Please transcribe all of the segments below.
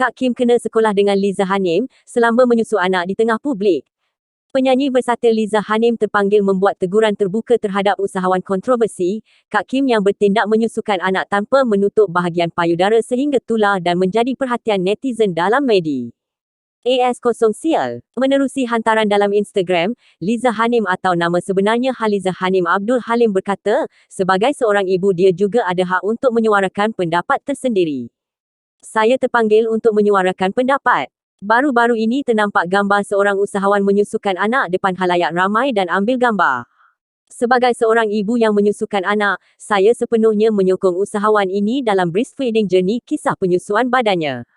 Kak Kim kena sekolah dengan Liza Hanim selama menyusu anak di tengah publik. Penyanyi versatil Liza Hanim terpanggil membuat teguran terbuka terhadap usahawan kontroversi, Kak Kim yang bertindak menyusukan anak tanpa menutup bahagian payudara sehingga tular dan menjadi perhatian netizen dalam media. AS0 Sial. Menerusi hantaran dalam Instagram, Liza Hanim atau nama sebenarnya Haliza Hanim Abdul Halim berkata, sebagai seorang ibu dia juga ada hak untuk menyuarakan pendapat tersendiri. Saya terpanggil untuk menyuarakan pendapat. Baru-baru ini ternampak gambar seorang usahawan menyusukan anak depan khalayak ramai dan ambil gambar. Sebagai seorang ibu yang menyusukan anak, saya sepenuhnya menyokong usahawan ini dalam breastfeeding journey kisah penyusuan badannya.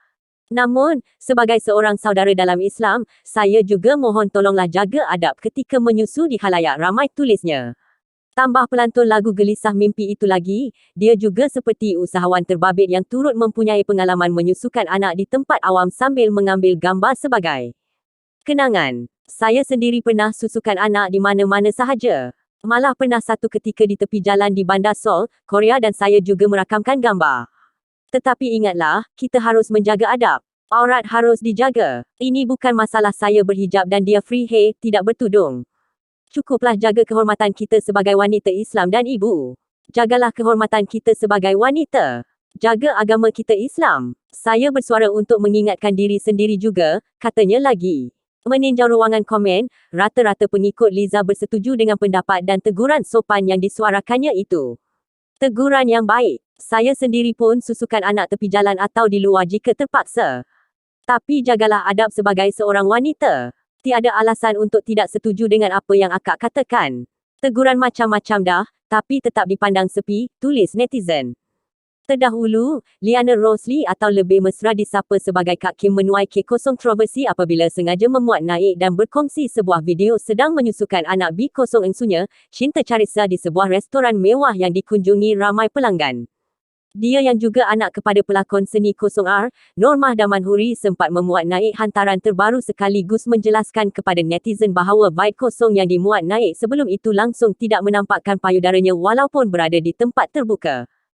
Namun, sebagai seorang saudara dalam Islam, saya juga mohon tolonglah jaga adab ketika menyusu di khalayak ramai, tulisnya. Tambah pelantun lagu Gelisah Mimpi itu lagi, dia juga seperti usahawan terbabit yang turut mempunyai pengalaman menyusukan anak di tempat awam sambil mengambil gambar sebagai kenangan. Saya sendiri pernah susukan anak di mana-mana sahaja. Malah pernah satu ketika di tepi jalan di Bandar Seoul, Korea dan saya juga merakamkan gambar. Tetapi ingatlah, kita harus menjaga adab. Aurat harus dijaga. Ini bukan masalah saya berhijab dan dia free tidak bertudung. Cukuplah jaga kehormatan kita sebagai wanita Islam dan ibu. Jagalah kehormatan kita sebagai wanita. Jaga agama kita Islam. Saya bersuara untuk mengingatkan diri sendiri juga, katanya lagi. Meninjau ruangan komen, rata-rata pengikut Liza bersetuju dengan pendapat dan teguran sopan yang disuarakannya itu. Teguran yang baik. Saya sendiri pun susukan anak tepi jalan atau di luar jika terpaksa. Tapi jagalah adab sebagai seorang wanita. Tiada alasan untuk tidak setuju dengan apa yang akak katakan. Teguran macam-macam dah, tapi tetap dipandang sepi, tulis netizen. Terdahulu, Liana Rosli atau lebih mesra disapa sebagai Kak Kim menuai kontroversi apabila sengaja memuat naik dan berkongsi sebuah video sedang menyusukan anak B0 engsunya, Shinta Charissa di sebuah restoran mewah yang dikunjungi ramai pelanggan. Dia yang juga anak kepada pelakon seni 0R, Normah Damanhuri sempat memuat naik hantaran terbaru sekaligus menjelaskan kepada netizen bahawa bait 0 yang dimuat naik sebelum itu langsung tidak menampakkan payudaranya walaupun berada di tempat terbuka.